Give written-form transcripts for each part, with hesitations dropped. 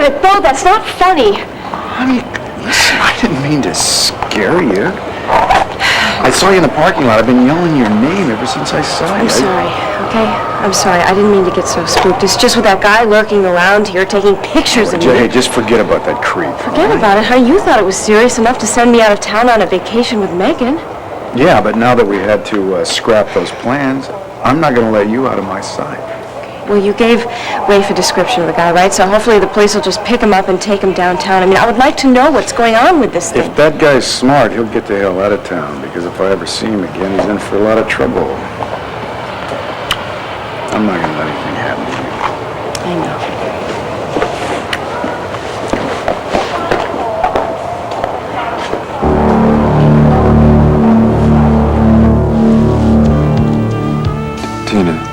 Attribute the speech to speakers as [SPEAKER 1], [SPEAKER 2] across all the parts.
[SPEAKER 1] Stop it, Bo, that's not funny.
[SPEAKER 2] Honey, listen, I didn't mean to scare you. I saw you in the parking lot. I've been yelling your name ever since I saw you.
[SPEAKER 1] I'm sorry, okay? I'm sorry. I didn't mean to get so spooked. It's just with that guy lurking around here taking pictures of me.
[SPEAKER 2] Hey, just forget about that creep.
[SPEAKER 1] Forget about it? How you thought it was serious enough to send me out of town on a vacation with Megan?
[SPEAKER 2] Yeah, but now that we had to scrap those plans, I'm not going to let you out of my sight.
[SPEAKER 1] Well, you gave Rafe a description of the guy, right? So hopefully the police will just pick him up and take him downtown. I mean, I would like to know what's going on with this thing.
[SPEAKER 2] If that guy's smart, he'll get the hell out of town, because if I ever see him again, he's in for a lot of trouble. I'm not going to let anything happen to you.
[SPEAKER 1] I know.
[SPEAKER 2] Tina.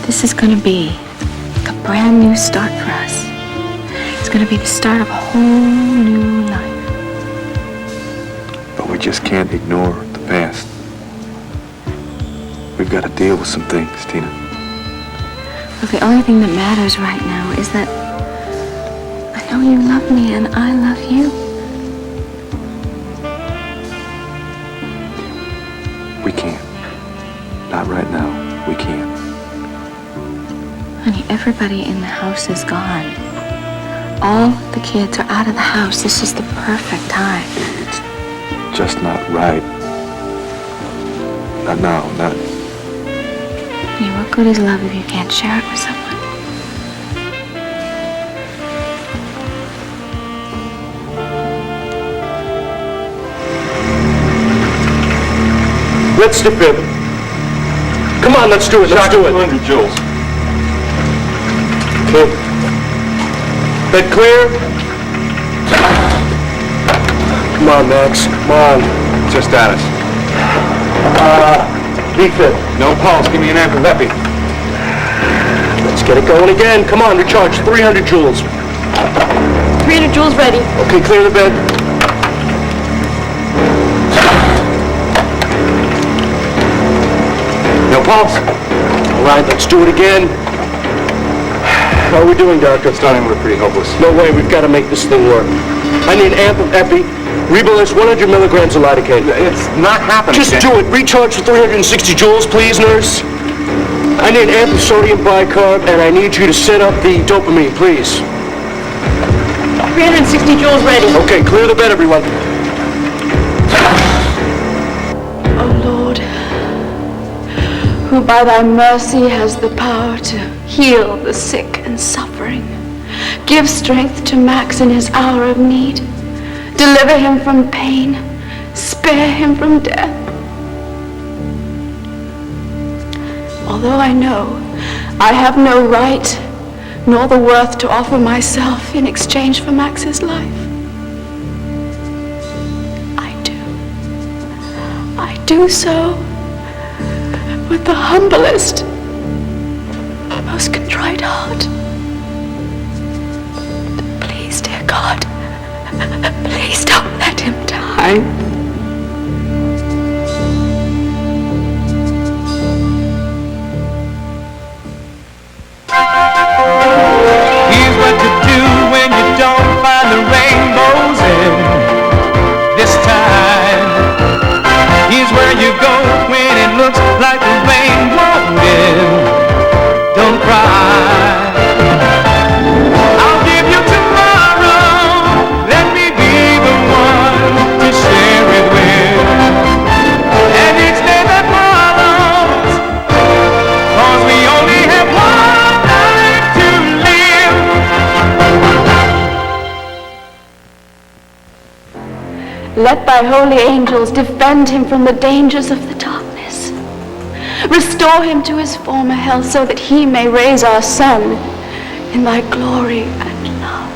[SPEAKER 3] This is going to be like a brand new start for us. It's going to be the start of a whole new life.
[SPEAKER 4] But we just can't ignore the past. We've got to deal with some things, Tina.
[SPEAKER 3] Well, the only thing that matters right now is that I know you love me and I love you.
[SPEAKER 4] We can't. Not right now. We can't.
[SPEAKER 3] Honey, everybody in the house is gone. All the kids are out of the house. This is the perfect time.
[SPEAKER 4] It's just not right. Not now, not...
[SPEAKER 3] Honey, what good is love if you can't share it with someone?
[SPEAKER 5] Let's dip in. Come on, let's do it. Let's do it.
[SPEAKER 4] 200 joules.
[SPEAKER 5] Okay. Bed clear? Come on, Max. Come on.
[SPEAKER 4] Just at us.
[SPEAKER 5] Refit.
[SPEAKER 4] No pulse. Give me an epi.
[SPEAKER 5] Let's get it going again. Come on, recharge. 300 joules.
[SPEAKER 1] 300 joules ready.
[SPEAKER 5] Okay, clear the bed.
[SPEAKER 4] No pulse.
[SPEAKER 5] All right, let's do it again. How are we doing, Doctor?
[SPEAKER 4] Starting with pretty hopeless.
[SPEAKER 5] No way, we've got to make this thing work. I need an amp of epi, Rebalance 100 milligrams of lidocaine.
[SPEAKER 4] It's not happening.
[SPEAKER 5] Just do it. Recharge for 360 joules, please, nurse. I need an amp of sodium bicarb, and I need you to set up the dopamine, please.
[SPEAKER 1] 360 joules ready.
[SPEAKER 5] Okay, clear the bed, everyone.
[SPEAKER 6] O Lord, who by thy mercy has the power to heal the sick and suffering, give strength to Max in his hour of need. Deliver him from pain. Spare him from death. Although I know I have no right nor the worth to offer myself in exchange for Max's life, I do so with the humblest, most contrite heart. Please, dear God, please don't let him die.
[SPEAKER 7] Here's what to do when you don't find the rainbows in this time. Here's where you go when it looks like the rain won't end. Don't cry. I'll give you tomorrow. Let me be the one to share it with. And each day that follows, 'cause we only have one life to live.
[SPEAKER 6] Let thy holy angels defend him from the dangers of the darkness. Restore him to his former health so that he may raise our son in thy glory and love.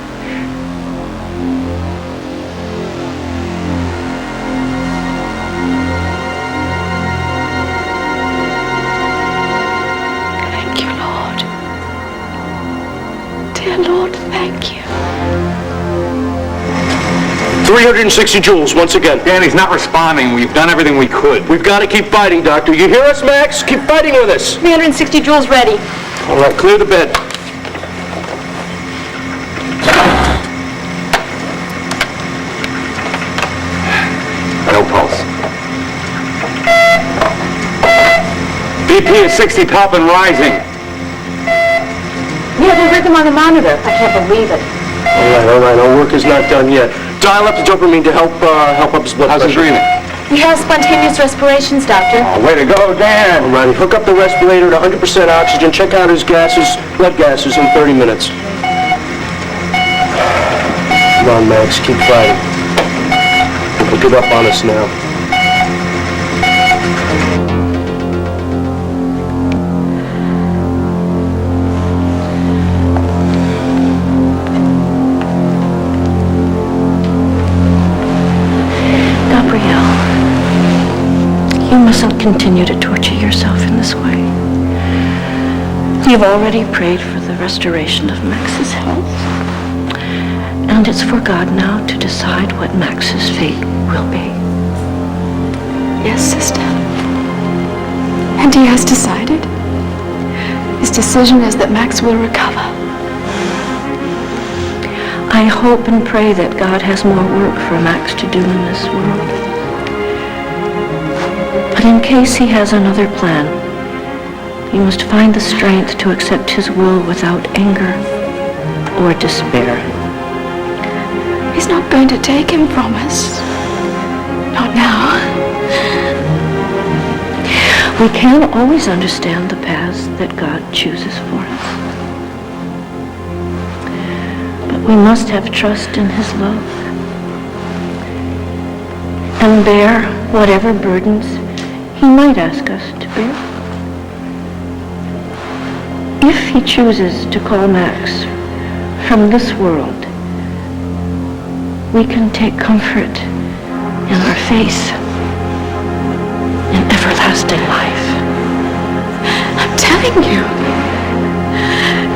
[SPEAKER 6] Thank you, Lord. Dear Lord, thank you.
[SPEAKER 5] 360 joules, once again.
[SPEAKER 2] Danny's not responding. We've done everything we could.
[SPEAKER 5] We've got to keep fighting, Doctor. You hear us, Max? Keep fighting with us.
[SPEAKER 1] 360 joules ready.
[SPEAKER 5] All right, clear the bed.
[SPEAKER 2] No pulse. BP is 60 top and rising.
[SPEAKER 1] Yeah, the rhythm on the monitor. I can't believe it.
[SPEAKER 5] All right. Our work is not done yet. Dial up the dopamine to help up his blood
[SPEAKER 2] How's his
[SPEAKER 5] pressure.
[SPEAKER 2] breathing?
[SPEAKER 1] He has spontaneous respirations, Doctor.
[SPEAKER 2] Oh, way to go, Dan.
[SPEAKER 5] All right, hook up the respirator to 100% oxygen. Check out his blood gases in 30 minutes. Come on, Max, keep fighting. Don't give up on us now.
[SPEAKER 3] Gabrielle, you mustn't continue to torture yourself in this way. You've already prayed for the restoration of Max's health. And it's for God now to decide what Max's fate will be.
[SPEAKER 6] Yes, sister. And he has decided. His decision is that Max will recover.
[SPEAKER 3] I hope and pray that God has more work for Max to do in this world. But in case he has another plan, you must find the strength to accept his will without anger or despair.
[SPEAKER 6] He's not going to take him from us. Not now.
[SPEAKER 3] We can't always understand the paths that God chooses for us. But we must have trust in his love and bear whatever burdens he might ask us to bear. If he chooses to call Max from this world, we can take comfort in our faith in everlasting life.
[SPEAKER 6] I'm telling you.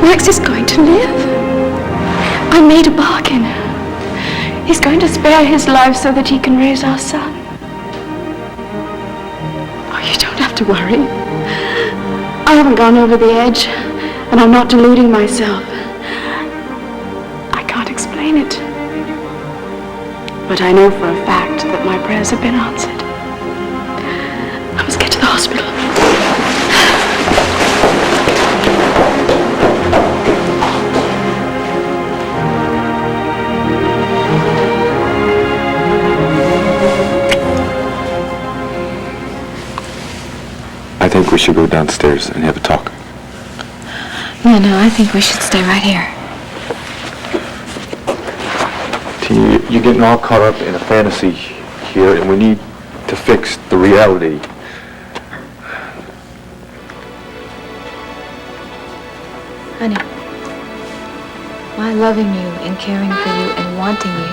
[SPEAKER 6] Max is going to live. I made a bargain. He's going to spare his life so that he can raise our son. Oh, you don't have to worry. I haven't gone over the edge, and I'm not deluding myself. I can't explain it. But I know for a fact that my prayers have been answered. I must get to the hospital.
[SPEAKER 4] I think we should go downstairs and have a talk.
[SPEAKER 3] No, I think we should stay right here.
[SPEAKER 4] You're getting all caught up in a fantasy here, and we need to fix the reality.
[SPEAKER 3] Honey, my loving you and caring for you and wanting you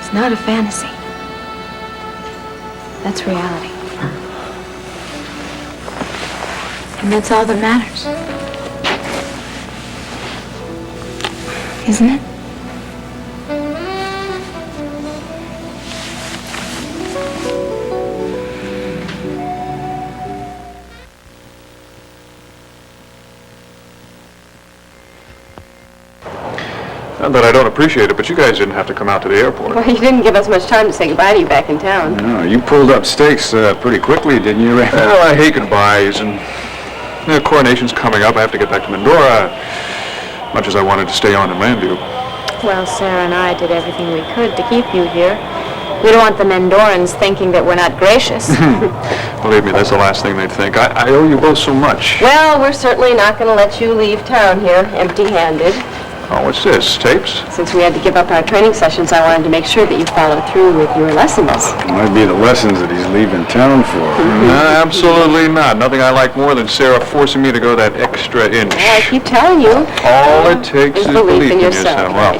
[SPEAKER 3] is not a fantasy. That's reality. And that's all that matters. Isn't it?
[SPEAKER 8] Not that I don't appreciate it, but you guys didn't have to come out to the airport.
[SPEAKER 1] Well, you didn't give us much time to say goodbye to you back in town.
[SPEAKER 2] No, you pulled up stakes pretty quickly, didn't you, Ray?
[SPEAKER 8] Well, I hate goodbyes, and the coronation's coming up. I have to get back to Mendora, much as I wanted to stay on in Landview.
[SPEAKER 1] Well, Sarah and I did everything we could to keep you here. We don't want the Mendorans thinking that we're not gracious.
[SPEAKER 8] Believe me, that's the last thing they'd think. I owe you both so much.
[SPEAKER 1] Well, we're certainly not going to let you leave town here empty-handed.
[SPEAKER 8] Oh, what's this? Tapes?
[SPEAKER 1] Since we had to give up our training sessions, I wanted to make sure that you followed through with your lessons.
[SPEAKER 2] Might be the lessons that he's leaving town for.
[SPEAKER 8] Absolutely not. Nothing I like more than Sarah forcing me to go that extra inch.
[SPEAKER 1] Well, I keep telling you.
[SPEAKER 8] All it takes is
[SPEAKER 1] belief
[SPEAKER 8] belief
[SPEAKER 1] in yourself.
[SPEAKER 8] Well,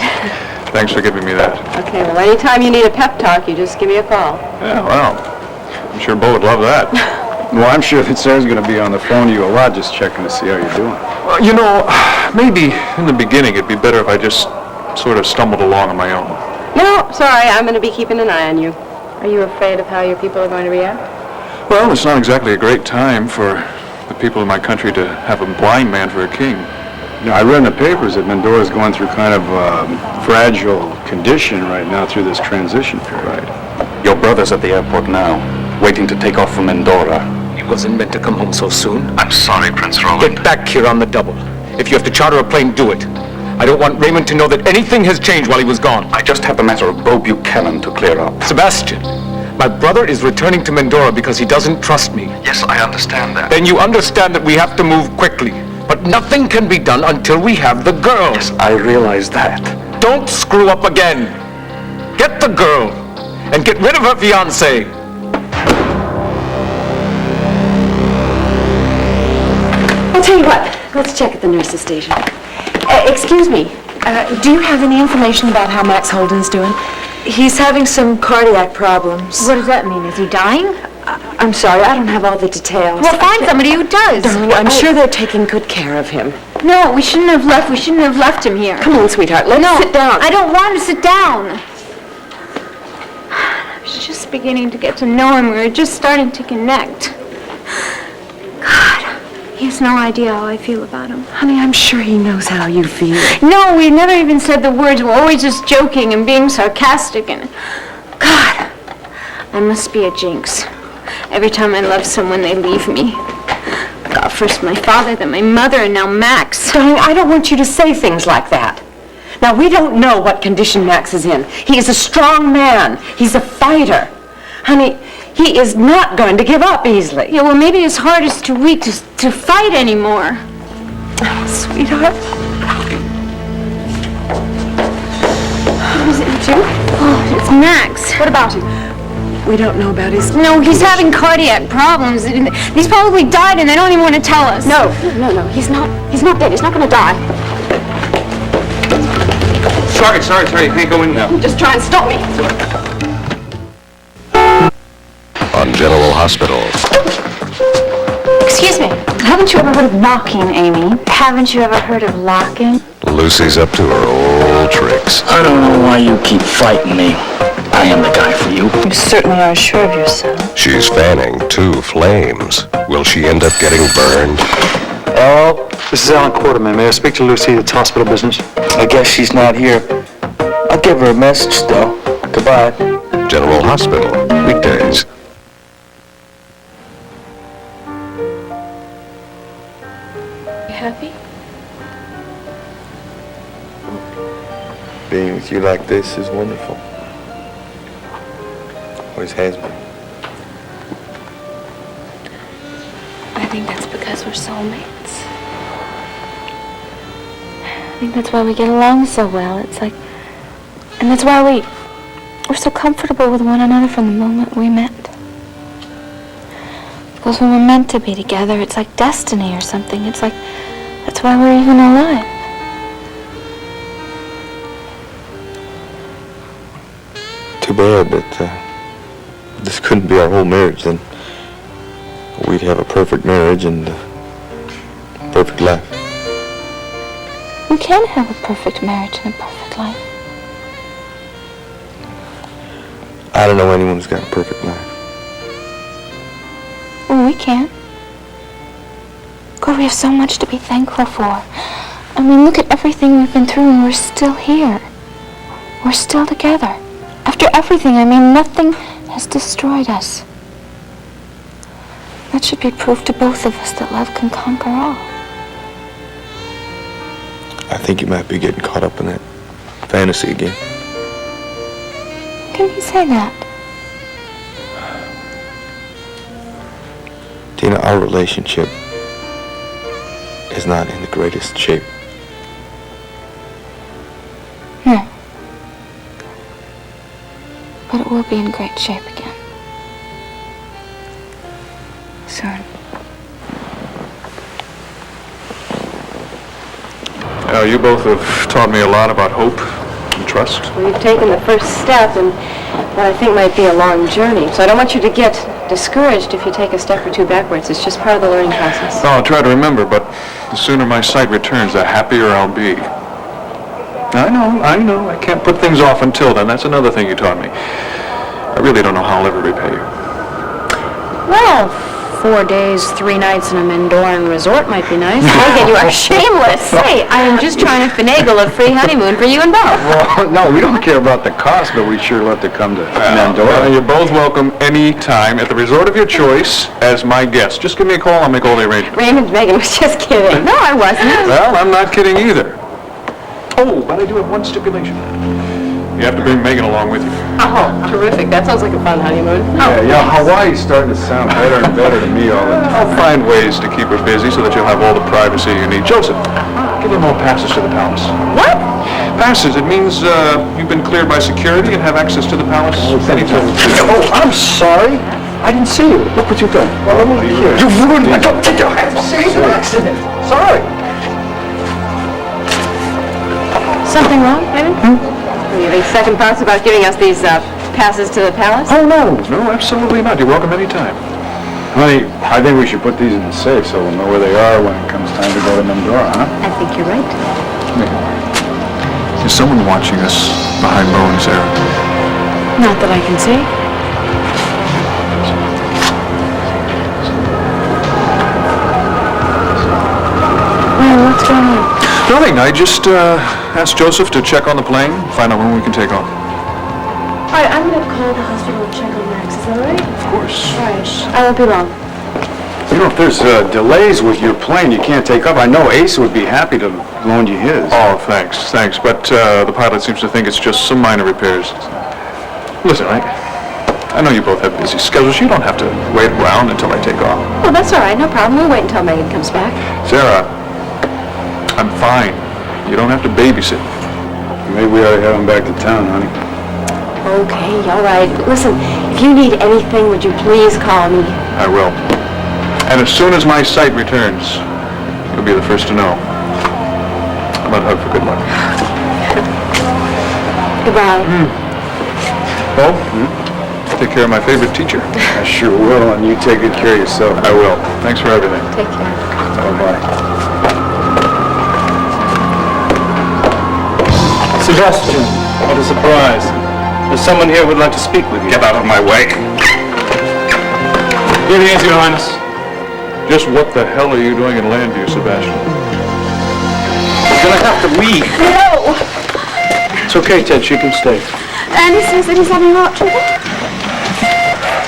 [SPEAKER 8] thanks for giving me that.
[SPEAKER 1] Okay, well, anytime you need a pep talk, you just give me a call.
[SPEAKER 8] Yeah, well, I'm sure Bo would love that.
[SPEAKER 2] Well, I'm sure that Sarah's going to be on the phone to you a lot just checking to see how you're doing.
[SPEAKER 8] Well, you know, maybe in the beginning it'd be better if I just sort of stumbled along on my own.
[SPEAKER 1] No, sorry, I'm going to be keeping an eye on you. Are you afraid of how your people are going to react?
[SPEAKER 8] Well, it's not exactly a great time for the people in my country to have a blind man for a king.
[SPEAKER 2] You know, I read in the papers that Mendora's going through kind of a fragile condition right now through this transition period.
[SPEAKER 9] Right. Your brother's at the airport now, waiting to take off from Mendora.
[SPEAKER 5] He wasn't meant to come home so soon.
[SPEAKER 9] I'm sorry, Prince Roland.
[SPEAKER 5] Get back here on the double. If you have to charter a plane, do it. I don't want Raymond to know that anything has changed while he was gone.
[SPEAKER 9] I just have the matter of Beau Buchanan to clear up.
[SPEAKER 5] Sebastian, my brother is returning to Mendora because he doesn't trust me.
[SPEAKER 9] Yes, I understand that.
[SPEAKER 5] Then you understand that we have to move quickly. But nothing can be done until we have the girl.
[SPEAKER 9] Yes, I realize that.
[SPEAKER 5] Don't screw up again. Get the girl and get rid of her fiancé.
[SPEAKER 1] I'll tell you what, let's check at the nurse's station. Excuse me, do you have any information about how Max Holden's doing?
[SPEAKER 10] He's having some cardiac problems.
[SPEAKER 6] What does that mean? Is he dying?
[SPEAKER 10] I'm sorry, I don't have all the details.
[SPEAKER 6] Well, find somebody who does.
[SPEAKER 1] I'm sure they're taking good care of him.
[SPEAKER 6] No, we shouldn't have left. We shouldn't have left him here.
[SPEAKER 1] Come on, sweetheart, let's sit down.
[SPEAKER 6] I don't want to sit down. I was just beginning to get to know him. We were just starting to connect. God, he has no idea how I feel about him.
[SPEAKER 1] Honey, I'm sure he knows how you feel.
[SPEAKER 6] No, we never even said the words. We're always just joking and being sarcastic and... God, I must be a jinx. Every time I love someone, they leave me. God, first my father, then my mother, and now Max.
[SPEAKER 1] Darling, I don't want you to say things like that. Now, we don't know what condition Max is in. He is a strong man. He's a fighter. Honey, he is not going to give up easily.
[SPEAKER 6] Yeah, well, maybe his heart is too weak to fight anymore.
[SPEAKER 1] Oh, sweetheart.
[SPEAKER 6] Is it you? Oh, it's Max.
[SPEAKER 1] What about him? We don't know about his...
[SPEAKER 6] No, he's having cardiac problems. He's probably died and they don't even want to tell us.
[SPEAKER 1] No, he's not dead. He's not going to die.
[SPEAKER 8] Sorry, you can't go in now.
[SPEAKER 1] Just try and stop me.
[SPEAKER 11] On General Hospital.
[SPEAKER 6] Excuse me. Haven't you ever heard of knocking, Amy? Haven't you ever heard of locking?
[SPEAKER 11] Lucy's up to her old tricks.
[SPEAKER 12] I don't know why you keep fighting me. I am the guy for you.
[SPEAKER 10] You certainly are sure of yourself.
[SPEAKER 11] She's fanning two flames. Will she end up getting burned?
[SPEAKER 12] Oh, this is Alan Quarterman. May I speak to Lucy? It's hospital business. I guess she's not here. I'll give her a message, though. Goodbye.
[SPEAKER 11] General Hospital, weekdays.
[SPEAKER 6] You happy?
[SPEAKER 4] Being with you like this is wonderful. Always has been.
[SPEAKER 6] I think that's because we're soulmates. I think that's why we get along so well. It's like, and that's why we're so comfortable with one another from the moment we met. Because when we're meant to be together, it's like destiny or something. It's like, that's why we're even alive.
[SPEAKER 4] Too bad that this couldn't be our whole marriage. Then we'd have a perfect marriage and a perfect life.
[SPEAKER 6] We can have a perfect marriage and a perfect life.
[SPEAKER 4] I don't know anyone who's got a perfect life.
[SPEAKER 6] Well, we can. God, we have so much to be thankful for. I mean, look at everything we've been through and we're still here. We're still together. After everything, I mean, nothing has destroyed us. That should be proof to both of us that love can conquer all.
[SPEAKER 4] I think you might be getting caught up in that fantasy again.
[SPEAKER 6] How can you say that?
[SPEAKER 4] Tina, our relationship is not in the greatest shape.
[SPEAKER 6] No. But it will be in great shape again. Soon.
[SPEAKER 8] You both have taught me a lot about hope and trust.
[SPEAKER 1] Well, you've taken the first step in what I think might be a long journey. So I don't want you to get discouraged if you take a step or two backwards. It's just part of the learning process.
[SPEAKER 8] I'll try to remember, but the sooner my sight returns, the happier I'll be. I know. I can't put things off until then. That's another thing you taught me. I really don't know how I'll ever repay you.
[SPEAKER 3] Well, 4 days, 3 nights in a Mendoran resort might be nice.
[SPEAKER 1] Megan, you are shameless.
[SPEAKER 3] Hey, I am just trying to finagle a free honeymoon for you and Bo.
[SPEAKER 2] Well, no, we don't care about the cost, but we'd sure love to come to Mandora.
[SPEAKER 8] You're both welcome any time at the resort of your choice as my guest. Just give me a call. I'll make all the arrangements.
[SPEAKER 1] Raymond, Megan was just kidding.
[SPEAKER 3] No, I wasn't.
[SPEAKER 8] Well, I'm not kidding either. Oh, but I do have one stipulation. You have to bring Megan along with you.
[SPEAKER 3] Oh, terrific. That sounds like a fun honeymoon.
[SPEAKER 2] Yeah, Hawaii's starting to sound better and better to me all the time.
[SPEAKER 8] I'll find ways to keep her busy so that you'll have all the privacy you need. Joseph, give them all passes to the palace.
[SPEAKER 3] What?
[SPEAKER 8] Passes. It means you've been cleared by security and have access to the palace anytime.
[SPEAKER 2] Oh, I'm sorry. I didn't see you. Look what you've done. Well, let me hear. You ruined my... Don't take your hands. It's an accident. Sorry.
[SPEAKER 3] Something wrong, Raymond? Are you having second thoughts about giving us these passes to the palace?
[SPEAKER 8] Oh, no, absolutely not. You're welcome anytime.
[SPEAKER 2] Honey, I think we should put these in the safe so we'll know where they are when it comes time to go to Mandora, huh?
[SPEAKER 3] I think you're right.
[SPEAKER 8] Is someone watching us behind Bo and Sarah?
[SPEAKER 3] Not that I can see. Well, what's going on?
[SPEAKER 8] Nothing. I just asked Joseph to check on the plane, find out when we can take off.
[SPEAKER 3] All right, I'm going to call the hospital and check on Max. Is that all right?
[SPEAKER 8] Of course.
[SPEAKER 3] All right. I won't be long.
[SPEAKER 2] You know, if there's delays with your plane, you can't take off. I know Ace would be happy to loan you his.
[SPEAKER 8] Oh, thanks. But the pilot seems to think it's just some minor repairs. Listen, I know you both have busy schedules. You don't have to wait around until I take off.
[SPEAKER 3] Oh, that's all right. No problem. We'll wait until Megan comes back.
[SPEAKER 8] Sarah, I'm fine. You don't have to babysit.
[SPEAKER 2] Maybe we ought to have him back to town, honey.
[SPEAKER 3] Okay, all right. Listen, if you need anything, would you please call me?
[SPEAKER 8] I will. And as soon as my sight returns, you'll be the first to know. How about a hug for good luck?
[SPEAKER 3] Goodbye.
[SPEAKER 8] Bo, take care of my favorite teacher.
[SPEAKER 2] I sure will, and you take good care of yourself.
[SPEAKER 8] I will. Thanks for everything.
[SPEAKER 3] Take care.
[SPEAKER 2] Bye-bye.
[SPEAKER 5] Sebastian, what a surprise. There's someone here who would like to speak with you.
[SPEAKER 9] Get out of my way.
[SPEAKER 5] Here he is, Your Highness.
[SPEAKER 8] Just what the hell are you doing in Landview, Sebastian?
[SPEAKER 5] We're gonna have to leave.
[SPEAKER 6] No!
[SPEAKER 5] It's okay, Ted, she can stay.
[SPEAKER 6] And he says that he's having heart trouble.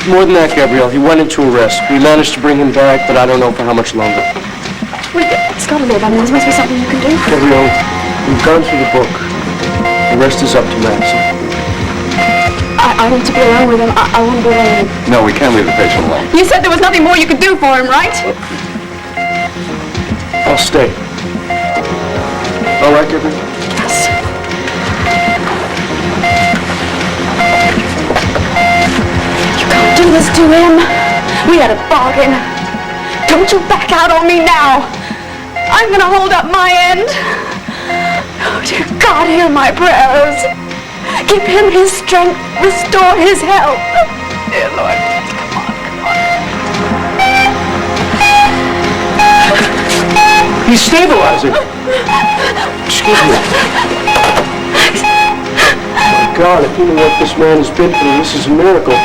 [SPEAKER 5] More than that, Gabrielle, he went into arrest. We managed to bring him back, but I don't know for how much longer.
[SPEAKER 6] Wait, it's gotta be. I mean, there must be something you can do.
[SPEAKER 5] Gabrielle, we've gone through the book. The rest is up to Max.
[SPEAKER 6] I need to be alone with him. I want to be alone with him.
[SPEAKER 2] No, we can't leave the patient alone.
[SPEAKER 6] You said there was nothing more you could do for him, right?
[SPEAKER 5] I'll stay. All right, Gabrielle?
[SPEAKER 6] Yes. You can't do this to him. We had a bargain. Don't you back out on me now. I'm gonna hold up my end. Oh, dear God, hear my prayers. Give him his strength. Restore his health. Dear Lord, come on.
[SPEAKER 5] He's stabilizing. Excuse me. My God, if you knew what this man has been through, this is a miracle.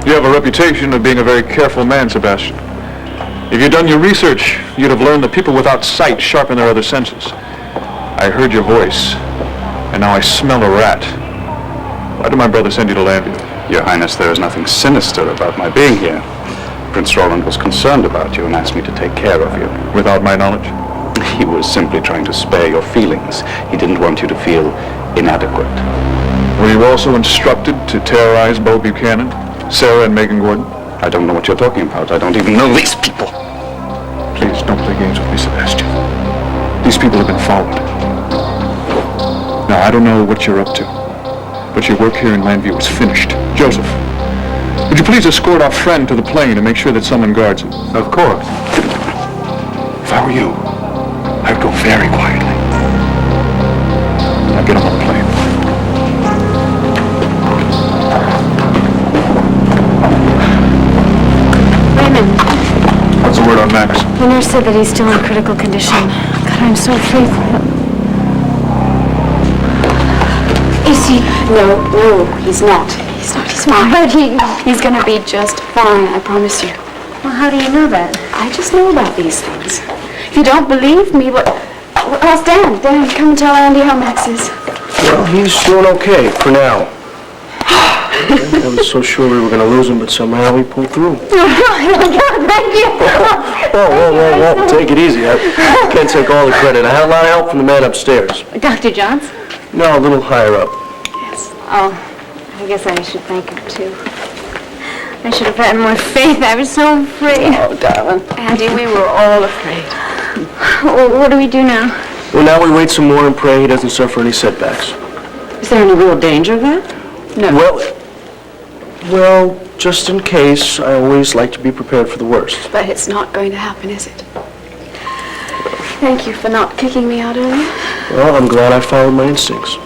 [SPEAKER 8] You have a reputation of being a very careful man, Sebastian. If you'd done your research, you'd have learned that people without sight sharpen their other senses. I heard your voice, and now I smell a rat. Why did my brother send you to Landview?
[SPEAKER 9] Your Highness, there is nothing sinister about my being here. Prince Roland was concerned about you and asked me to take care of you.
[SPEAKER 8] Without my knowledge?
[SPEAKER 9] He was simply trying to spare your feelings. He didn't want you to feel inadequate.
[SPEAKER 8] Were you also instructed to terrorize Bo Buchanan, Sarah and Megan Gordon?
[SPEAKER 9] I don't know what you're talking about. I don't even know these people.
[SPEAKER 8] Please, don't play games with me, Sebastian. These people have been followed. Now, I don't know what you're up to, but your work here in Landview is finished. Joseph, would you please escort our friend to the plane and make sure that someone guards him?
[SPEAKER 2] Of course.
[SPEAKER 8] If I were you, I'd go very quietly.
[SPEAKER 2] I
[SPEAKER 5] Now get on the plane.
[SPEAKER 1] Raymond,
[SPEAKER 8] What's the word on Max?
[SPEAKER 1] the nurse said that he's still in critical condition. God, I'm so afraid for him.
[SPEAKER 6] Is he? No, he's not. He's not. He's fine.
[SPEAKER 1] But
[SPEAKER 6] He's gonna be just fine, I promise you.
[SPEAKER 1] well, how do you know that?
[SPEAKER 6] I just know about these things. If you don't believe me, what? How's Dan? Dan, come and tell Andy how Max is.
[SPEAKER 5] Well, he's doing okay for now. I was so sure we were going to lose him, but somehow we pulled through.
[SPEAKER 1] God, thank you.
[SPEAKER 5] Whoa, take it easy. I can't take all the credit. I had a lot of help from the man upstairs.
[SPEAKER 1] Dr. Johns?
[SPEAKER 5] No, a little higher up.
[SPEAKER 1] Yes. Oh, I guess I should thank him, too. I should have had more faith. I was so afraid.
[SPEAKER 5] Oh, darling.
[SPEAKER 6] Andy, we were all afraid.
[SPEAKER 1] Well, what do we do now?
[SPEAKER 5] Well, now we wait some more and pray he doesn't suffer any setbacks.
[SPEAKER 1] Is there any real danger of that?
[SPEAKER 6] No.
[SPEAKER 5] Well, just in case, I always like to be prepared for the worst.
[SPEAKER 6] But it's not going to happen, is it? Thank you for not kicking me out earlier.
[SPEAKER 5] Well, I'm glad I followed my instincts.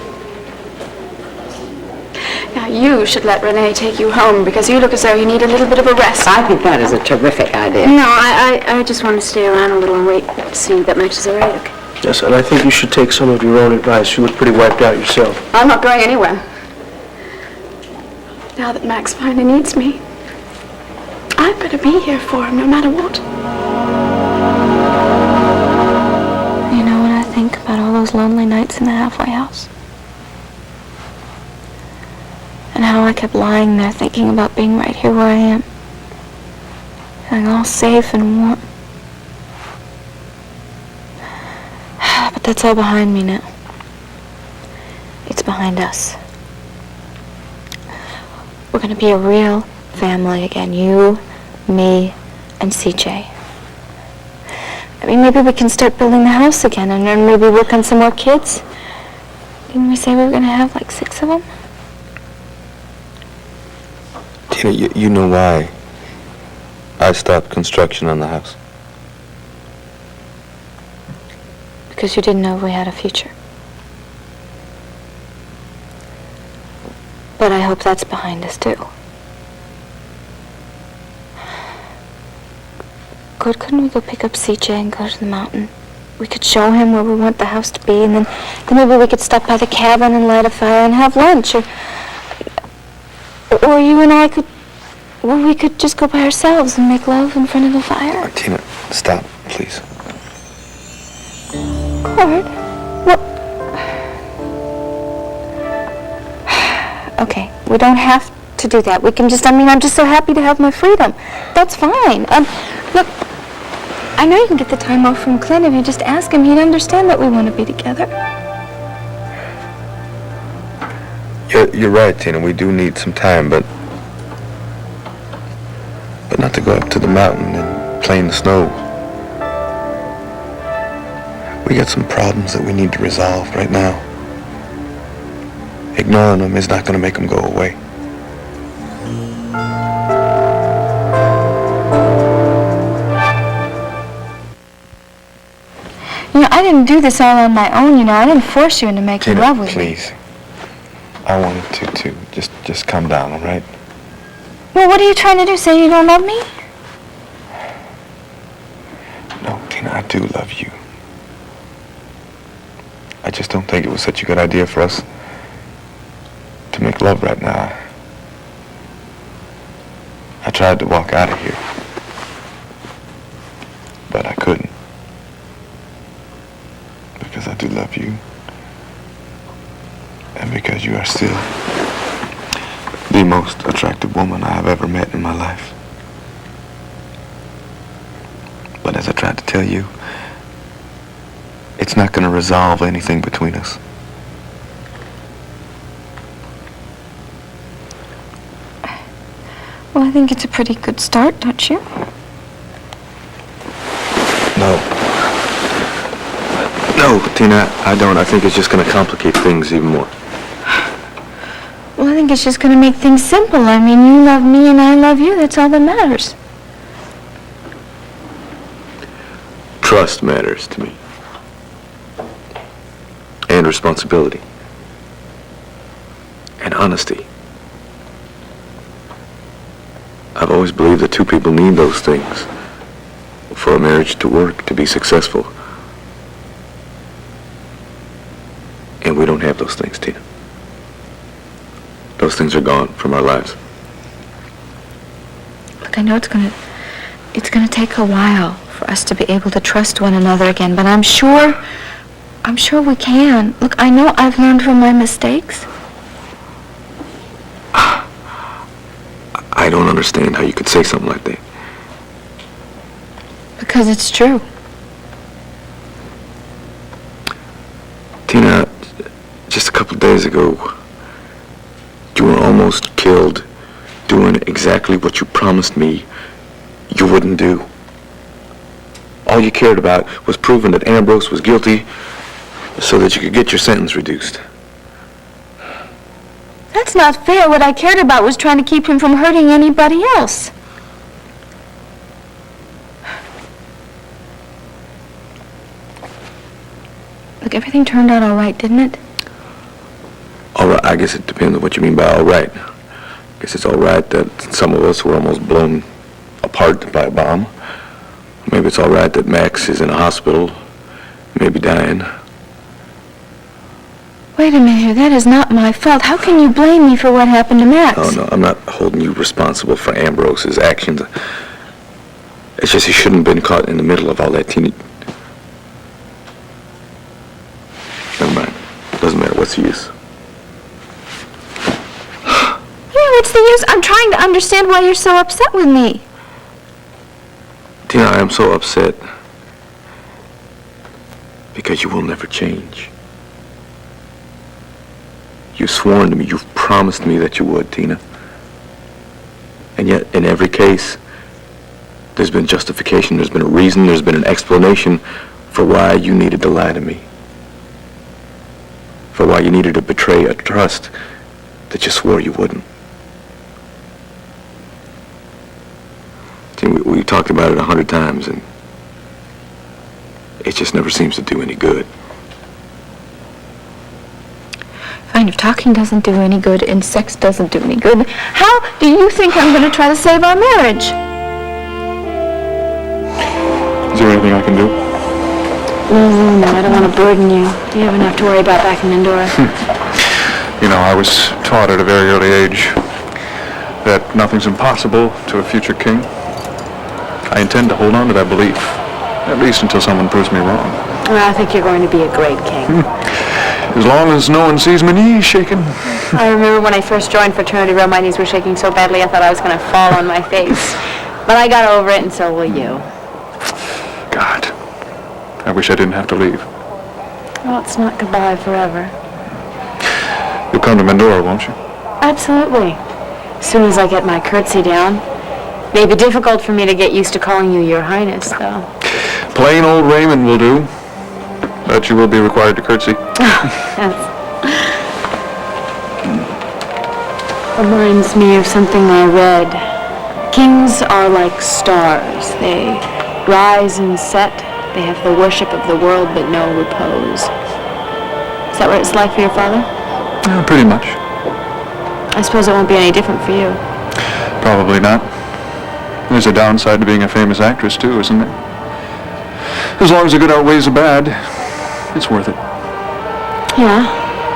[SPEAKER 6] Now, you should let Renee take you home because you look as though you need a little bit of a rest.
[SPEAKER 1] I think that is a terrific idea. No, I just want to stay around a little and wait to see that Max is all right, okay?
[SPEAKER 5] Yes, and I think you should take some of your own advice. You look pretty wiped out yourself.
[SPEAKER 6] I'm not going anywhere. Now that Max finally needs me, I better be here for him no matter what.
[SPEAKER 3] You know what I think about all those lonely nights in the halfway house? And how I kept lying there thinking about being right here where I am. Feeling all safe and warm. But that's all behind me now. It's behind us. We're going to be a real family again. You, me, and CJ. I mean, maybe we can start building the house again and then maybe work on some more kids. Didn't we say we were going to have like 6 of them?
[SPEAKER 4] Tina, you know why I stopped construction on the house?
[SPEAKER 3] Because you didn't know if we had a future. But I hope that's behind us, too. Good, couldn't we go pick up CJ and go to the mountain? We could show him where we want the house to be, and then maybe we could stop by the cabin and light a fire and have lunch, or you and I could, well, we could just go by ourselves and make love in front of the fire.
[SPEAKER 4] Tina, stop, please.
[SPEAKER 3] Cord? What? Okay, we don't have to do that. We can just, I'm just so happy to have my freedom. That's fine. Look, I know you can get the time off from Clint. If you just ask him, he'd understand that we want to be together.
[SPEAKER 4] You're right, Tina. We do need some time, but not to go up to the mountain and play in the snow. We got some problems that we need to resolve right now. Ignoring them is not going to make them go away.
[SPEAKER 3] You know, I didn't do this all on my own, you know. I didn't force you into making
[SPEAKER 4] Tina,
[SPEAKER 3] love with me.
[SPEAKER 4] please. I wanted to just calm down, all right?
[SPEAKER 3] Well, what are you trying to do? Say you don't love me?
[SPEAKER 4] No, Tina, I do love you. I just don't think it was such a good idea for us to make love right now. I tried to walk out of here, but I couldn't. Because I do love you. And because you are still the most attractive woman I have ever met in my life. But as I tried to tell you, it's not going to resolve anything between us.
[SPEAKER 3] Well, I think it's a pretty good start, don't you?
[SPEAKER 4] No, Tina, I don't. I think it's just going to complicate things even more.
[SPEAKER 3] Well, I think it's just going to make things simple. I mean, you love me and I love you. That's all that matters.
[SPEAKER 4] Trust matters to me. And responsibility. honesty. I've always believed that two people need those things for a marriage to work, to be successful. And we don't have those things, Tina. Those things are gone from our lives.
[SPEAKER 6] Look, I know it's gonna take a while for us to be able to trust one another again, but I'm sure we can. Look, I know I've learned from my mistakes.
[SPEAKER 4] I don't understand how you could say something like that.
[SPEAKER 6] Because it's true.
[SPEAKER 4] Tina, just a couple of days ago, you were almost killed doing exactly what you promised me you wouldn't do. All you cared about was proving that Ambrose was guilty so that you could get your sentence reduced.
[SPEAKER 6] That's not fair. What I cared about was trying to keep him from hurting anybody else. Look, everything turned out all right, didn't it?
[SPEAKER 4] All right, I guess it depends on what you mean by all right. I guess it's all right that some of us were almost blown apart by a bomb. Maybe it's all right that Max is in a hospital, maybe dying.
[SPEAKER 6] Wait a minute here. That is not my fault. How can you blame me for what happened to Max?
[SPEAKER 4] Oh, no, I'm not holding you responsible for Ambrose's actions. It's just he shouldn't have been caught in the middle of all that, Tina. Never mind. Doesn't matter. What's the use?
[SPEAKER 6] Yeah, what's the use? I'm trying to understand why you're so upset with me.
[SPEAKER 4] Tina, I am so upset because you will never change. You've sworn to me, you've promised me that you would, Tina. And yet, in every case, there's been justification, there's been a reason, there's been an explanation for why you needed to lie to me. For why you needed to betray a trust that you swore you wouldn't. Tina, we talked about it 100 times, and it just never seems to do any good.
[SPEAKER 6] Fine, if talking doesn't do any good and sex doesn't do any good, how do you think I'm going to try to save our marriage?
[SPEAKER 8] Is there anything I can do?
[SPEAKER 6] No, I don't want to burden you. You have enough to worry about back in Endora.
[SPEAKER 8] You know, I was taught at a very early age that nothing's impossible to a future king. I intend to hold on to that belief, at least until someone proves me wrong.
[SPEAKER 1] Well, I think you're going to be a great king.
[SPEAKER 8] As long as no one sees my knees shaking.
[SPEAKER 1] I remember when I first joined Fraternity Row, my knees were shaking so badly I thought I was going to fall on my face. But I got over it, and so will you.
[SPEAKER 8] God, I wish I didn't have to leave.
[SPEAKER 1] Well, it's not goodbye forever.
[SPEAKER 8] You'll come to Mendora, won't you?
[SPEAKER 1] Absolutely. As soon as I get my curtsy down. May be difficult for me to get used to calling you Your Highness, though.
[SPEAKER 8] Plain old Raymond will do. But you will be required to curtsy.
[SPEAKER 1] Reminds me of something I read. Kings are like stars. They rise and set. They have the worship of the world, but no repose. Is that what it's like for your father?
[SPEAKER 8] Pretty much.
[SPEAKER 1] I suppose it won't be any different for you.
[SPEAKER 8] Probably not. There's a downside to being a famous actress, too, isn't there? As long as the good outweighs the bad, it's worth it.
[SPEAKER 1] Yeah,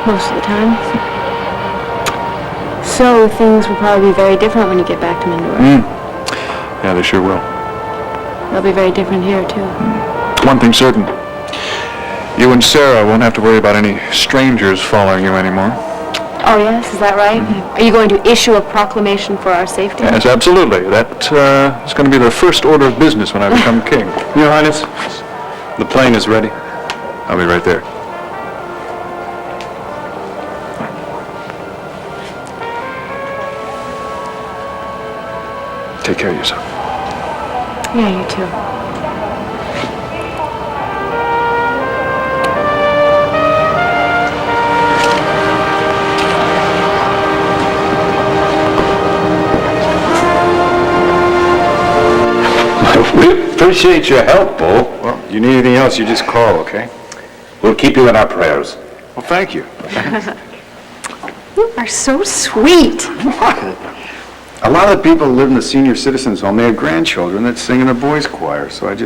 [SPEAKER 1] most of the time. So things will probably be very different when you get back to Mendora.
[SPEAKER 8] Yeah, they sure will.
[SPEAKER 1] They'll be very different here, too.
[SPEAKER 8] One thing's certain. You and Sarah won't have to worry about any strangers following you anymore.
[SPEAKER 1] Oh, yes? Is that right? Are you going to issue a proclamation for our safety?
[SPEAKER 8] Yes, absolutely. That is going to be the first order of business when I become king.
[SPEAKER 9] Your Highness, the plane is ready.
[SPEAKER 8] I'll be right there. Take care of yourself.
[SPEAKER 1] Yeah, you too.
[SPEAKER 13] We appreciate your help, Bo.
[SPEAKER 9] Well, you need anything else, you just call, okay?
[SPEAKER 13] We'll keep you in our prayers.
[SPEAKER 8] Well, thank you.
[SPEAKER 1] You are so sweet.
[SPEAKER 2] A lot of the people who live in the senior citizens home, they have grandchildren that sing in a boys' choir. So I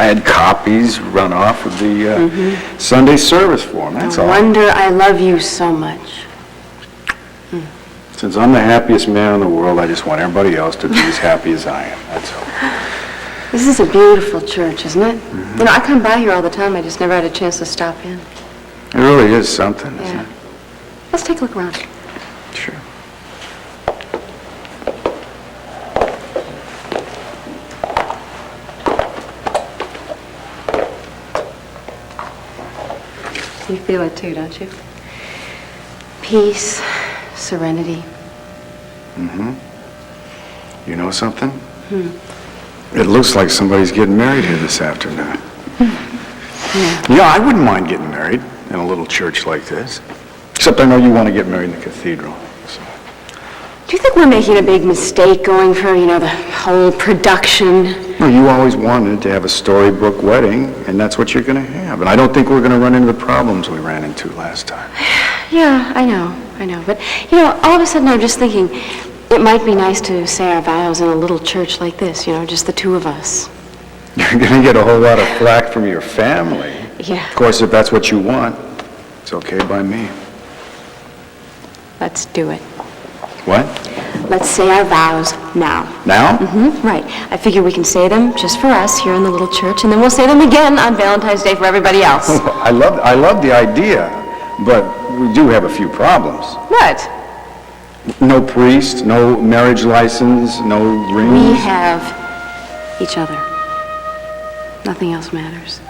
[SPEAKER 2] had copies run off with the Sunday service for them, that's
[SPEAKER 1] No
[SPEAKER 2] all.
[SPEAKER 1] wonder I love you so much.
[SPEAKER 2] Since I'm the happiest man in the world, I just want everybody else to be as happy as I am, that's all.
[SPEAKER 1] This is a beautiful church, isn't it? You know, I come by here all the time. I just never had a chance to stop in.
[SPEAKER 2] It really is something, isn't it?
[SPEAKER 1] Let's take a look around.
[SPEAKER 2] Sure.
[SPEAKER 1] You feel it too, don't you? Peace, serenity.
[SPEAKER 2] You know something? It looks like somebody's getting married here this afternoon. Yeah, I wouldn't mind getting married in a little church like this. Except I know you want to get married in the cathedral. So.
[SPEAKER 1] Do you think we're making a big mistake going for, the whole production?
[SPEAKER 2] No, you always wanted to have a storybook wedding, and that's what you're going to have. And I don't think we're going to run into the problems we ran into last time.
[SPEAKER 1] Yeah, I know. But, all of a sudden I'm just thinking it might be nice to say our vows in a little church like this, just the two of us.
[SPEAKER 2] You're going to get a whole lot of flack from your family.
[SPEAKER 1] Yeah.
[SPEAKER 2] Of course, if that's what you want, it's okay by me.
[SPEAKER 1] Let's do it.
[SPEAKER 2] What?
[SPEAKER 1] Let's say our vows now.
[SPEAKER 2] Now?
[SPEAKER 1] Right. I figure we can say them just for us here in the little church, and then we'll say them again on Valentine's Day for everybody else.
[SPEAKER 2] I love the idea, but we do have a few problems.
[SPEAKER 1] What?
[SPEAKER 2] No priest, no marriage license, no rings.
[SPEAKER 1] We have each other. Nothing else matters.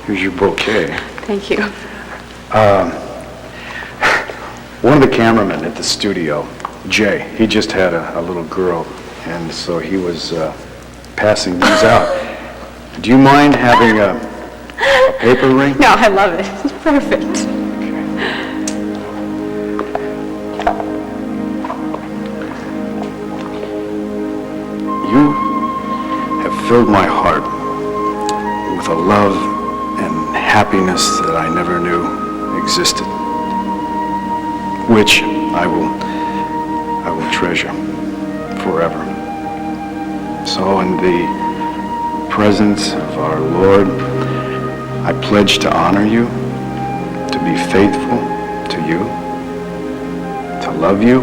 [SPEAKER 2] Here's your bouquet.
[SPEAKER 1] Thank you.
[SPEAKER 2] One of the cameramen at the studio, Jay, he just had a little girl, and so he was passing these out. Do you mind having a paper ring?
[SPEAKER 1] No, I love it. It's perfect.
[SPEAKER 2] You have filled my heart with a love and happiness that I never knew existed, which I will treasure forever. So in the presence of our Lord, I pledge to honor you, to be faithful to you, to love you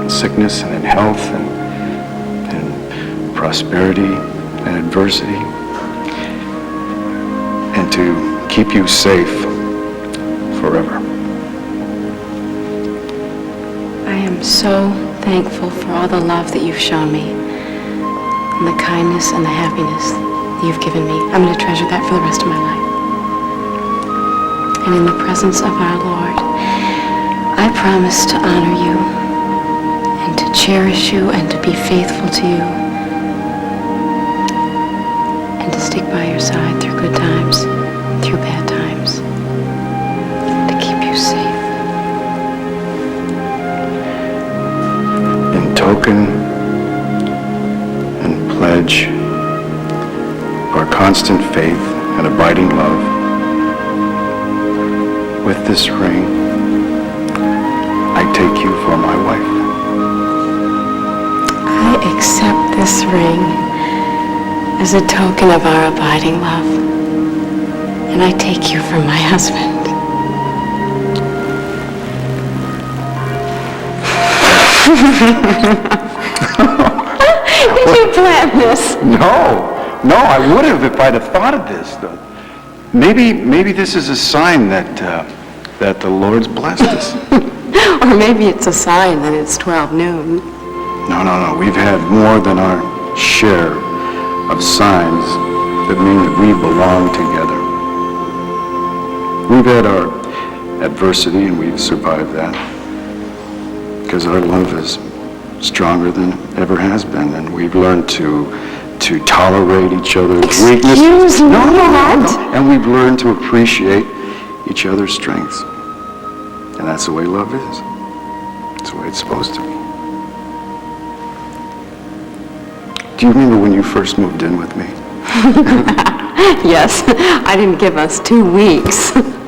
[SPEAKER 2] in sickness and in health and in prosperity and adversity, and to keep you safe forever.
[SPEAKER 1] I am so thankful for all the love that you've shown me, and the kindness and the happiness that you've given me. I'm going to treasure that for the rest of my life. And in the presence of our Lord, I promise to honor you and to cherish you and to be faithful to you and to stick by your side through good times, through bad times, to keep you safe.
[SPEAKER 2] In token and pledge of our constant faith and abiding love, with this ring, I take you for my wife.
[SPEAKER 1] I accept this ring as a token of our abiding love, and I take you for my husband. Did you plan this?
[SPEAKER 2] No, I would have if I'd have thought of this. Maybe this is a sign that the Lord's blessed us.
[SPEAKER 1] Or maybe it's a sign that it's 12 noon.
[SPEAKER 2] No. We've had more than our share of signs that mean that we belong together. We've had our adversity and we've survived that because our love is stronger than it ever has been, and we've learned to tolerate each other's weaknesses.
[SPEAKER 1] Excuse me,
[SPEAKER 2] No. And we've learned to appreciate each other's strengths. And that's the way love is. It's the way it's supposed to be. Do you remember when you first moved in with me?
[SPEAKER 1] Yes, I didn't give us 2 weeks.